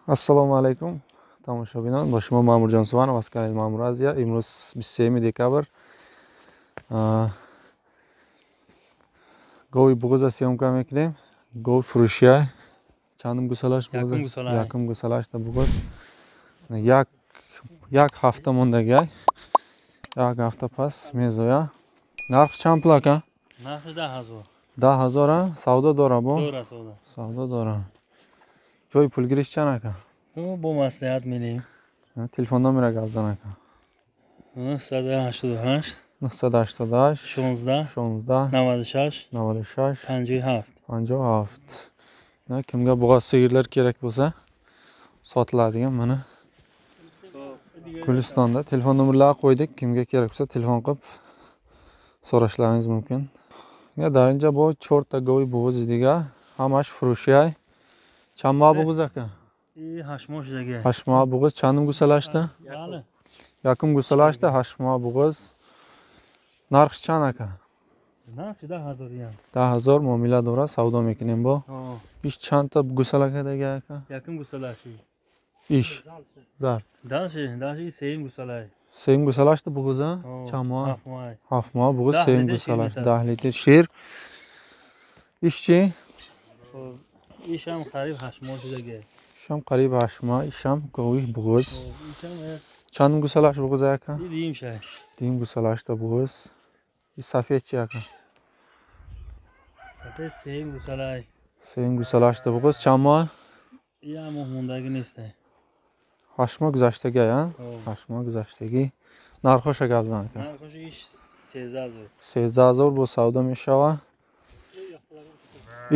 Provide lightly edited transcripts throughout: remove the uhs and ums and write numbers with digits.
Assalomu alaykum tomoshabinlar. Boshim Ma'murjon Suvanov, az kanal Ma'mur Aziya. Imroz 23 dekabr. Go'y bug'uza syomka mekilim. Go'y furushya. Chandim gusalash bug'uza. Yakim gusalashda bug'uz. Yak hafta mondagi. Yak hafta pas mezoya. Narx chand pul aka? Narxi 10,000. 10,000 ha? Savdo dora bu? To'g'ri, savdo. Savdo dora. Joy pul girishchan aka. Bu maslahat mening. Telefon nomeri abzan aka. 988 988 16 16 96 96 57. 57. Kimga bo'g'oz sigirlar kerak bo'lsa, sotiladigan mana Gulistonda telefon nomerlarini qo'ydik. Kimga kerak bo'lsa telefon qilib so'rashlaringiz mumkin. Darinja bu chorta go'y bo'g'oz diga, hamash furushya. Chamma bo'g'oz aka. Hashmoshdaga. Hashma bo'g'oz chandim gusalashda. Bali. Yakim gusalashda hashma bo'g'oz. Narx chan aka? Narxi 10,000 ham. 10,000 muomala dora savdo mekinim bu. Ish chanta gusalakadagi aka? Yakim gusalashi. Ish. Zar. Dashi seyim gusalay. Seyim gusalashda bo'g'oz ha? Chamma. Hafma bo'g'oz seyim gusalash. 10 litr shir. Ishchi? Isham qarib hashmoshidaga. Isham qarib hashma, isham go'y bo'g'oz. Chandim gusalash bo'g'oz aka? Diyim shay. Diyim gusalashda bo'g'oz. Safetchi aka. Safet seyim gusalay. Seyim gusalashda bo'g'oz. Chamma? Ya muhmundagi nesta. Hashma guzashtagi ha? Hashma guzashtagi. Narxosh aka abzan aka. Narxosh ish 13,000. 13,000 bu savdo meshava.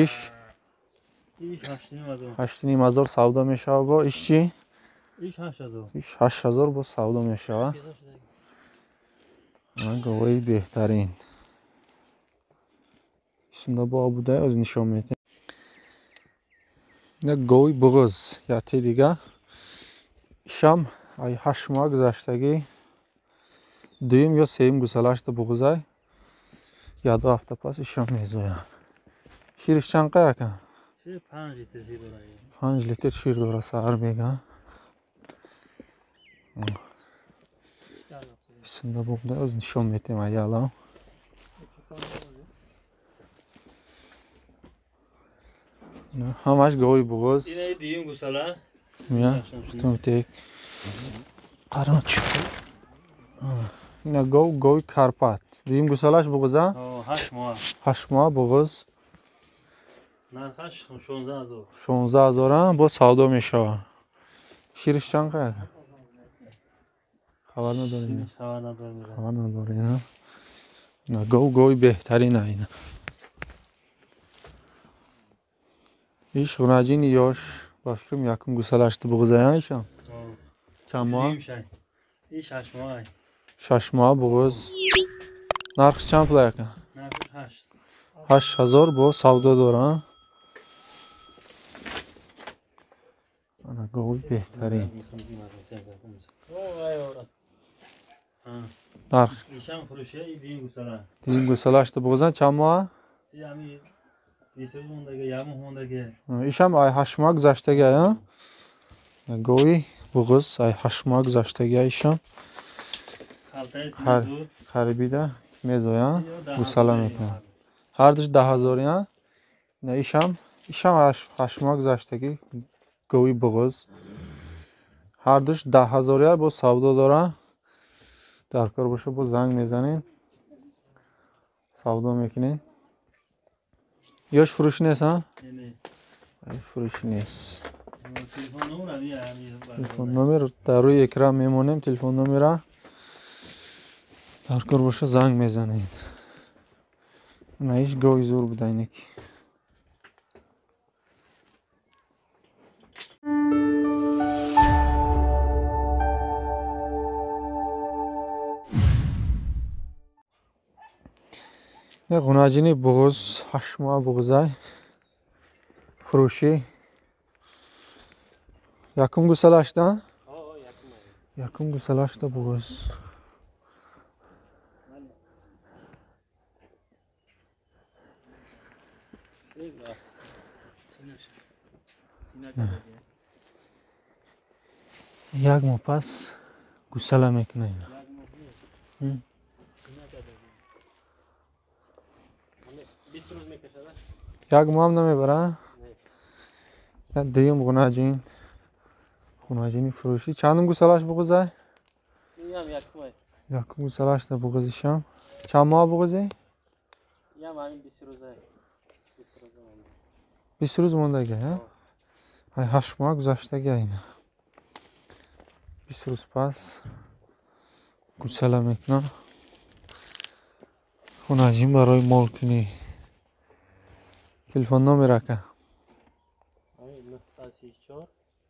Ish 8,500 savdo meshava bu. Ishchi? Ish 8,000. Ish 8,000 bu savdo meshava. Go'y behtarin. Shunda bu abuday o'z nishon meting. Go'y bo'g'oz yati diga. Isham ay hashma guzashtagi. Duyum yo seyim gusalashda bo'g'ozay. Yado hafta pas isham mezoya. Shirish chanqa aka? Shir 5 litr shir dora. 5 litr shir dora sar bega. Shunda bu da o'z nishon meting ayala. Hamash go'y bo'g'oz. Ine diyim gusala. Ya, tutek. Qaroch. Ina go'y karpat. Diyim gusalash bo'g'oz ha? Hashma. Hashma bo'g'oz. Narxash 16,000. 16,000 ha? Bu savdo meshava. Shirish chanqa aka? Xabar nadoring. Xabar nadoring ha? Na go'y behtarin ayna. Ish g'unajin yosh va fikrim yakim gusalashda bo'g'ozay isham. Chamma? Ish hashma. Shashma bo'g'oz. Narxi chand pul aka? Narxi 8. 8,000 bu savdo dora. Ana go'y behtarin. Narx. Isham furushya diyim gusala. Diyim gusalashda bo'g'ozay chamma? Yami Yesirmondagi, Yamuhmondagi. Isham ay hashma guzashtagi ha? Go'y bo'g'oz ay hashma guzashtagi isham. Xaribida mezoya gusala mekan. Har dish 10,000 ha? Ne isham hashma guzashtagi go'y bo'g'oz. Har dish 10,000 bu savdo dora. Darkor bo'lsa bu zang mezanin. Savdo mekining. Yosh furush nes ha? Yosh furush nes. Telefon nomer daroy ekran memonim telefon nomera. Darkor bo'lsa zang mezanin. Na ish go'y zo'r budaynik. G'unajini bo'g'oz, hashma bo'g'ozay. Furushi. Yakim gusalashda? Yakim gusalashda bo'g'oz. یک ماه پس گوساله میکنه اینا. یک ماه نیست. هم. اینا کرده. همه 20 روز میکشه. یک ماه هم نمیبره. نه. دیم خوناجینی فروشی چندم گوسالش بغزه؟ این هم یک ماه. یک گوسالش ده بغزشم. چند ماه بغزی؟ این هم همین 20 روزه. 20 روزه مونده. 20 روز موندگی ها؟ های 8 ماه گذشتگی اینا. 20 روز پس گوساله میکنه. خوناجین برای مال کنی. تلفن نمره که؟ همین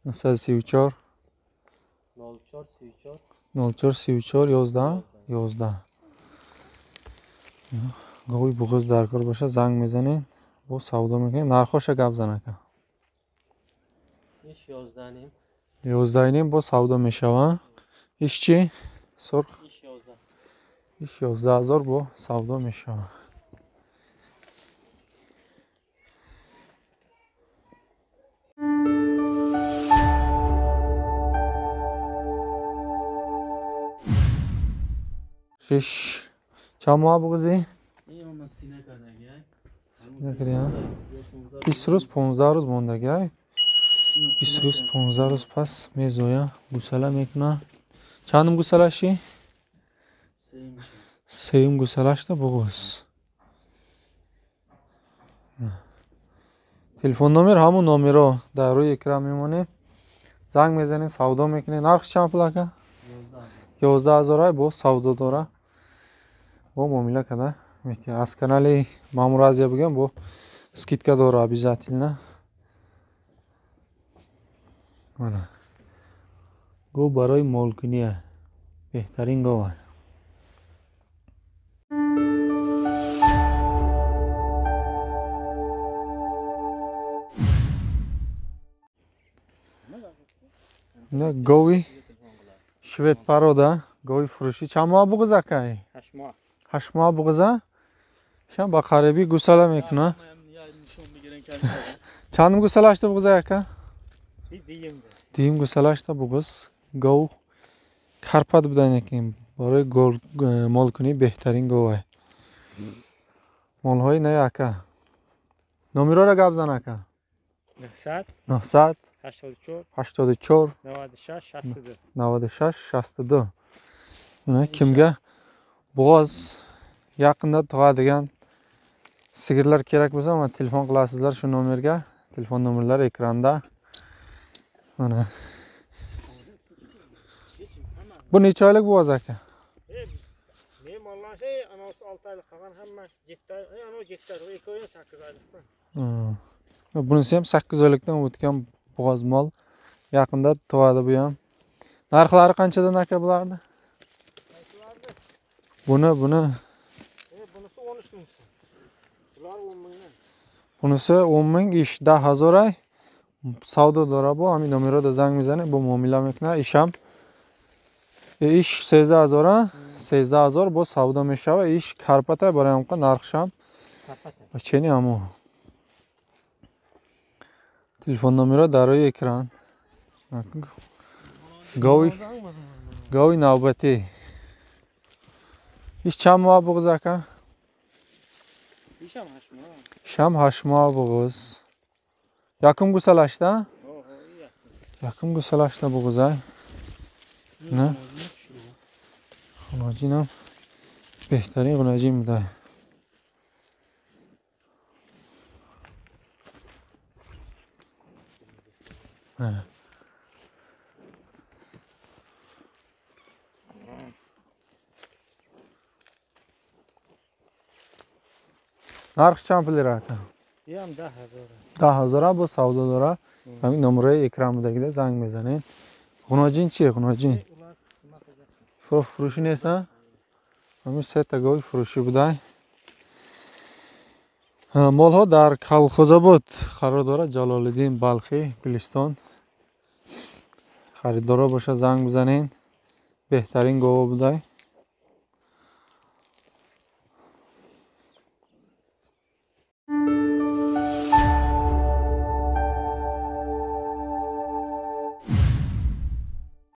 934 934 04 34 04 34 11 11. گاوی بغض درکار باشه زنگ میزنین با سودا میکنین نرخوش گپ زنه که ایش 11 نیم 11 نیم با سودا میشوه ایش چی؟ سرخ ایش 11 ایش 11,000 با سودا میشوه شش چند ماه بغضی؟ این هم سینه کردگی های سینه کردی 20 روز 15 روز موندگی های 20 روز 15 روز پس میزویه گوساله میکنه چندم گوساله شی؟ سیم گوسالش ده بغض تلفن نمر همون نمره در روی اکران میمونه زنگ میزنین سودا میکنین نرخ چند پلاکه 11,000 های با سودا داره با معامله کرده میتونی از کانال مامور ازیا بگم با скидка داره обязательно mana گو برای مالکنیه بهترین گوه نه گوی شوید پروده گوی فروشی چند ماه بغضه که 8 ماه 8 ماه بغضه شم با خرابی گوساله میکنه چند گوساله اشته بغضه که دیم گوساله اشته بغض گو карпат будане ки барои молкунӣ беҳтарин гов молҳои не ака номероро гап зан ака 900 84 96 62 ина кимга боз яқинда тug'adigan sigirlar kerak bo'lsa mana telefon qilasizlar shu nomerga telefon nomerlari ekranda mana bu necha oylik boz aka bunisi ham 8 oylikdan o'tgan boz mol yaqinda tug'adi bu ham narxlari qanchadan aka bularni buni bunisi 10 ming ish 10,000 ay savdo dora bu همین nomerda zang mizane bu muomala mikna isham ish 13,000 13,000 bu savdo mishava ish karpata baraam qa narxsham cheni amu telefon nomeri dar ro'y ekran go'y navbati ish cham mob bug'uz aka isham 8 mob bug'uz yakun gusalashda yakun gusalashda bug'uzay ne xunojinam بهترین xunojin buday narx چند lira aka این هم 10,000 bu savdo dora همین نمره اکرامدagida zang میزنین xunojin چیه xunojin فروشی نیست همین سه تا گوی فروشی بودای مال ها در کالخوزاباد قرار داره جلالالدین بلخی گلستان خریدارا باشه زنگ بزنین بهترین گوه بودای